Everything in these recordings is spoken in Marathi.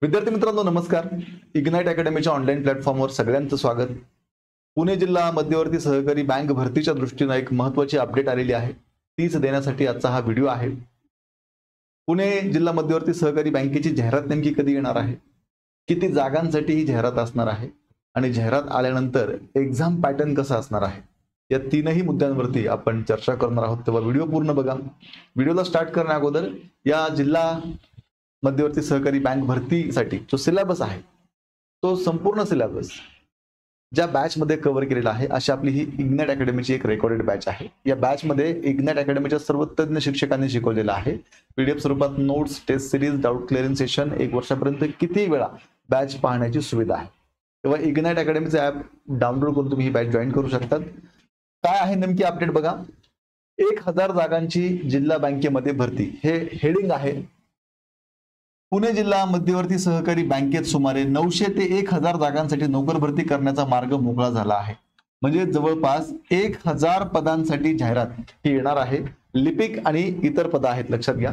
विद्यार्थी मित्रांनो नमस्कार. इग्नाइट अकॅडमीच्या ऑनलाईन प्लॅटफॉर्मवर सगळ्यांचं स्वागत. पुणे जिल्हा मध्यवर्ती सहकारी बँक भरतीच्या दृष्टीने एक महत्त्वाची अपडेट आलेली आहे, तीच देण्यासाठी आजचा हा व्हिडिओ आहे. पुणे जिल्हा मध्यवर्ती सहकारी बँकेची जाहिरात नेमकी कधी येणार आहे, किती जागांसाठी ही जाहिरात असणार आहे आणि जाहिरात आल्यानंतर एक्झाम पॅटर्न कसा असणार आहे, या तीनही मुद्द्यांवरती आपण चर्चा करणार आहोत. तेव्हा व्हिडिओ पूर्ण बघा. व्हिडिओला स्टार्ट करण्या अगोदर या जिल्हा मध्यवर्ती सहकारी बँक भरतीसाठी जो सिलेबस आहे तो संपूर्ण सिलेबस ज्या बॅच मध्ये कव्हर केलेला आहे अशी आपली ही इग्नाइट अकॅडमीची एक रेकॉर्डेड बॅच आहे. या बॅच मध्ये इग्नाइट अकॅडमीच्या सर्व तज्ञ शिक्षकांनी शिकवलेलं आहे. पीडीएफ स्वरूपात notes, test series, doubt clearing session, 1 वर्षापर्यंत किती वेळा बॅच पाहण्याची सुविधा आहे. तेव्हा इग्नाइट अकॅडमीचं ऍप डाउनलोड करून तुम्ही ही बॅच जॉईन करू शकतात. काय आहे नेमकी अपडेट बघा. 1000 जागांची जिल्हा बँकेमध्ये भरती हे हेडिंग आहे. पुणे जिल्हा मध्यवर्ती सहकारी बँकेत सुमारे 900 ते 1000 जागांसाठी नोकर भरती करण्याचा मार्ग मोकळा झाला आहे. म्हणजे जवळपास 1000 पदांसाठी जाहिरात ही येणार आहे. लिपिक आणि इतर पद आहेत, लक्षात घ्या.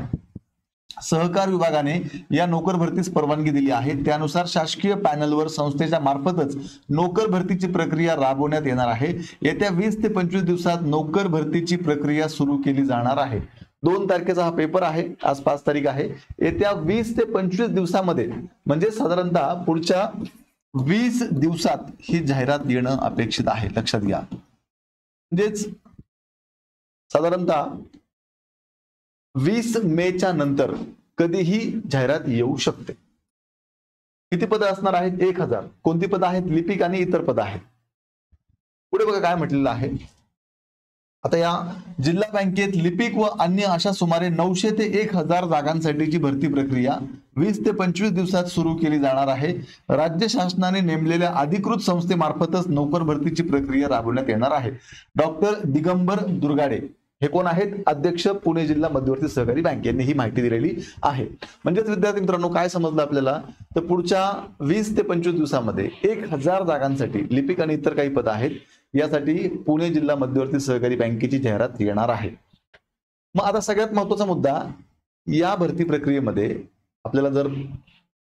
सहकार विभागाने या नोकर भरतीस परवानगी दिली आहे. त्यानुसार शासकीय पॅनलवर संस्थेच्या मार्फतच नोकर भरतीची प्रक्रिया राबवण्यात येणार आहे. येत्या 20 ते 25 दिवसात नोकर भरतीची प्रक्रिया सुरू केली जाणार आहे. 2 तारखेचा हा पेपर आहे, आज 5 तारीख आहे. येत्या 20 ते 25 दिवसामध्ये म्हणजे साधारणतः पुढच्या 20 दिवसात ही जाहिरात येणं अपेक्षित आहे, लक्षात घ्या. म्हणजेच साधारणतः 20 मेच्या नंतर कधीही जाहिरात येऊ शकते. किती पदं असणार आहेत? 1000. कोणती पदं आहेत? लिपिक आणि इतर पदं आहेत. पुढे बघा काय म्हटलेलं आहे. आता या जिल्हा बँकेत लिपिक व अन्य अशा सुमारे 900 ते 1000 जागांसाठीची भरती प्रक्रिया 20 ते 25 दिवसात सुरू केली जाणार आहे. राज्य शासनाने नेमलेल्या अधिकृत संस्थेमार्फतच नोकर भरतीची प्रक्रिया राबवण्यात येणार आहे. डॉक्टर दिगंबर दुर्गाडे हे कोण आहेत? अध्यक्ष पुणे जिल्हा मध्यवर्ती सहकारी बँक यांनी ही माहिती दिलेली आहे. म्हणजेच विद्यार्थी मित्रांनो काय समजलं आपल्याला, तर पुढच्या 20 ते 25 दिवसामध्ये 1000 जागांसाठी लिपिक आणि इतर काही पद आहेत यासाठी पुणे जिल्हा मध्यवर्ती सहकारी बँकेची जाहिरात येणार आहे. मग आता सगळ्यात महत्त्वाचा मुद्दा, या भरती प्रक्रियेमध्ये आपल्याला जर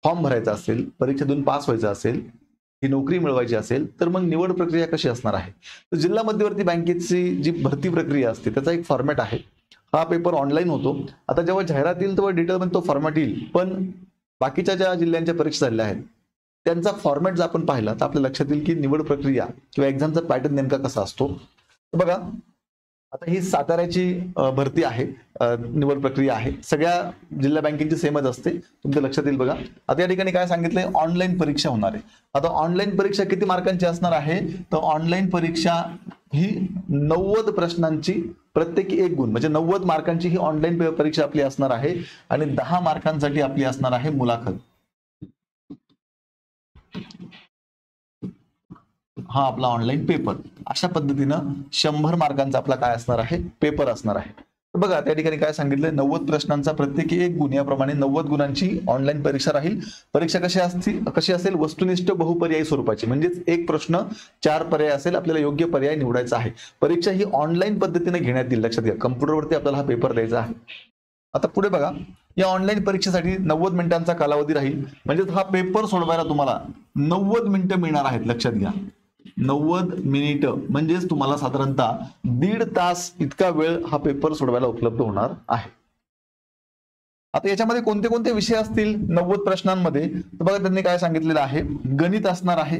फॉर्म भरायचा असेल, परीक्षा देऊन पास व्हायचं असेल, ही नोकरी मिळवायची असेल तर मग निवड प्रक्रिया कशी असणार आहे. तर जिल्हा मध्यवर्ती बँकेची जी भरती प्रक्रिया असते त्याचा एक फॉर्मॅट आहे. हा पेपर ऑनलाईन होतो. आता जेव्हा जाहिरात येईल तेव्हा डिटेलमध्ये तो फॉर्मॅट येईल, पण बाकीच्या ज्या जिल्ह्यांच्या परीक्षा झालेल्या आहेत त्यांचा फॉर्मॅट जर आपण पाहिला तर आपल्या लक्षात येईल की निवड प्रक्रिया किंवा एक्झामचा पॅटर्न नेमका कसा असतो. बघा आता ही साताऱ्याची भरती आहे, निवड प्रक्रिया आहे. सगळ्या जिल्हा बँकेची सेमच असते, तुमच्या लक्षात येईल. बघा आता या ठिकाणी काय सांगितलंय, ऑनलाईन परीक्षा होणार आहे. आता ऑनलाईन परीक्षा किती मार्कांची असणार आहे, तर ऑनलाईन परीक्षा ही 90 प्रश्नांची प्रत्येकी 1 गुण, म्हणजे 90 मार्कांची ही ऑनलाईन परीक्षा आपली असणार आहे आणि 10 मार्कांसाठी आपली असणार आहे मुलाखत. हा आपला ऑनलाईन पेपर. अशा पद्धतीनं 100 मार्कांचा आपला काय असणार आहे, पेपर असणार आहे. बघा त्या ठिकाणी काय सांगितलंय, 90 प्रश्नांचा प्रत्येकी 1 गुण, याप्रमाणे 90 गुणांची ऑनलाईन परीक्षा राहील. परीक्षा कशी असेल, वस्तुनिष्ठ बहुपर्यायी स्वरूपाची, म्हणजेच 1 प्रश्न 4 पर्याय असेल, आपल्याला योग्य पर्याय निवडायचा आहे. परीक्षा ही ऑनलाईन पद्धतीने घेण्यात येईल, लक्षात घ्या. कम्प्युटरवरती आपल्याला हा पेपर द्यायचा आहे. आता पुढे बघा, या ऑनलाईन परीक्षेसाठी 90 मिनिटांचा कालावधी राहील. म्हणजे हा पेपर सोडवायला तुम्हाला 90 मिनिटं मिळणार आहेत, लक्षात घ्या. 90 मिनिटं म्हणजेच तुम्हाला साधारणतः 1.5 तास इतका वेळ हा पेपर सोडवायला उपलब्ध होणार आहे. आता याच्यामध्ये कोणते कोणते विषय असतील 90 प्रश्नांमध्ये, तर बघा त्यांनी काय सांगितलेलं आहे. गणित असणार आहे,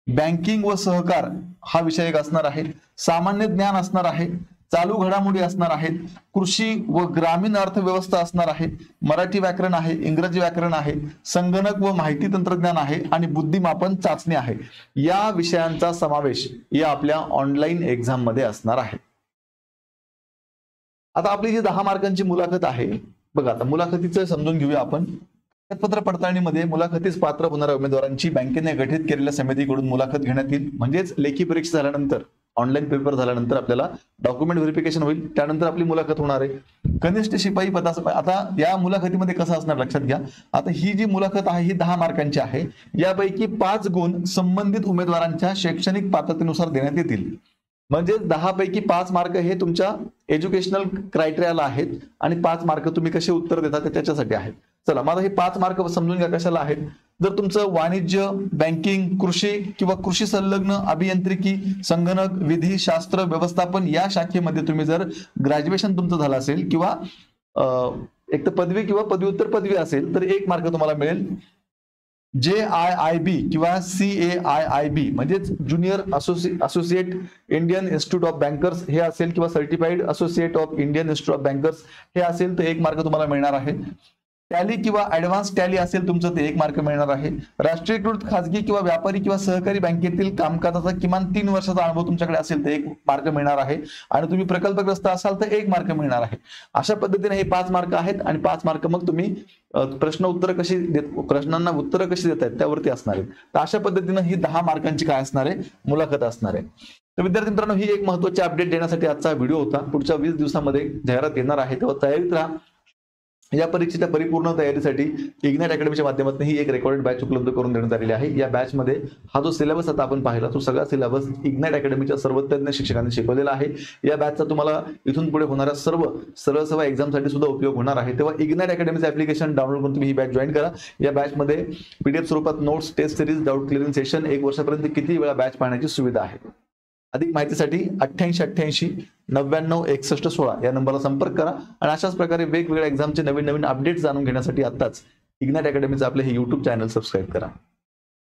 बँकिंग व सहकार हा विषय एक असणार आहे, सामान्य ज्ञान असणार आहे, चालू घडामोडी असणार आहेत, कृषी व ग्रामीण अर्थव्यवस्था असणार आहे, मराठी व्याकरण आहे, इंग्रजी व्याकरण आहे, संगणक व माहिती तंत्रज्ञान आहे आणि बुद्धिमापन चाचणी आहे. या विषयांचा समावेश या आपल्या ऑनलाईन एक्झाम मध्ये असणार आहे. आता आपली जी 10 मार्कांची मुलाखत आहे, बघा आता मुलाखतीचं समजून घेऊया आपण. पत्र पडताळणीमध्ये मुलाखतीस पात्र होणाऱ्या उमेदवारांची बँकेने गठीत केलेल्या समितीकडून मुलाखत घेण्यात येईल. म्हणजेच लेखी परीक्षा झाल्यानंतर, ऑनलाईन पेपर झाल्यानंतर आपल्याला डॉक्युमेंट व्हेरिफिकेशन होईल, त्यानंतर आपली मुलाखत होणार आहे. कनिष्ठ शिपाई पदास. आता या मुलाखतीमध्ये कसं असणार लक्षात घ्या. आता ही जी मुलाखत आहे ही 10 मार्कांची आहे. यापैकी 5 गुण संबंधित उमेदवारांच्या शैक्षणिक पात्रतेनुसार देण्यात येतील. म्हणजे 10 पैकी 5 मार्क हे तुमच्या एज्युकेशनल क्रायटेरियाला आहेत आणि 5 मार्क तुम्ही कसे उत्तर देता त्याच्यासाठी आहेत. चला माझा हे 5 मार्क समजून घ्या कशाला आहेत. जर तुमचं वाणिज्य, बँकिंग, कृषी किंवा कृषी संलग्न, अभियांत्रिकी, संगणक, विधी, शास्त्र, व्यवस्थापन या शाखेमध्ये तुम्ही जर ग्रॅज्युएशन तुमचं झालं असेल किंवा एक तर पदवी किंवा पदव्युत्तर पदवी असेल तर 1 मार्क तुम्हाला मिळेल. JIIB किंवा CAIIB म्हणजेच junior associate Indian institute of bankers हे असेल किंवा certified associate of Indian institute of bankers हे असेल तर 1 मार्क तुम्हाला मिळणार आहे. टॅली किंवा ऍडव्हान्स टॅली असेल तुमचं ते 1 मार्क मिळणार आहे. राष्ट्रीयकृत खाजगी किंवा व्यापारी किंवा सहकारी बँकेतील कामकाजाचा किमान 3 वर्षाचा अनुभव तुमच्याकडे असेल तर 1 मार्क मिळणार आहे. आणि तुम्ही प्रकल्पग्रस्त असाल तर 1 मार्क मिळणार आहे. अशा पद्धतीने हे 5 मार्क आहेत आणि 5 मार्क मग तुम्ही प्रश्नांना उत्तरं कशी देत आहेत त्यावरती असणार आहेत. तर अशा पद्धतीने ही 10 मार्कांची काय असणार आहे, मुलाखत असणार आहे. तर विद्यार्थी मित्रांनो, ही एक महत्त्वाची अपडेट देण्यासाठी आजचा व्हिडिओ होता. पुढच्या 20 दिवसामध्ये जाहिरात येणार आहे, तेव्हा तयारीत राहा. या परीक्षेच्या परिपूर्ण तयारीसाठी इग्नाइट अकॅडमीच्या माध्यमातून ही एक रेकॉर्डेड बॅच उपलब्ध करून देण्यात आलेली आहे. या बॅच मध्ये हा जो सिलेबस आता आपण पाहिला तो सगळा सिलेबस इग्नाइट अकॅडमीच्या सर्व तज्ञ शिक्षकांनी शिकवलेला आहे. या बॅचचा तुम्हाला इथून पुढे होणाऱ्या सर्व सरळ एक्झामसाठी सुद्धा उपयोग होणार आहे. तेव्हा इग्नाइट अकॅडमीचं ऍप्लिकेशन डाउनलोड करून तुम्ही ही बॅच जॉईन करा. या बॅच मध्ये PDF स्वरूपात notes, test series, doubt clearing session, 1 वर्षापर्यंत किती वेळा बॅच पाहण्याची सुविधा आहे. अधिक माहितीसाठी 8888 99 61 16 या नंबरला संपर्क करा. आणि अशाच प्रकारे वेगवेगळ्या एक्झामचे नवीन अपडेट्स जाणून घेण्यासाठी आताच इग्नाइट अकॅडमीचं आपले हे YouTube चॅनल सबस्क्राईब करा.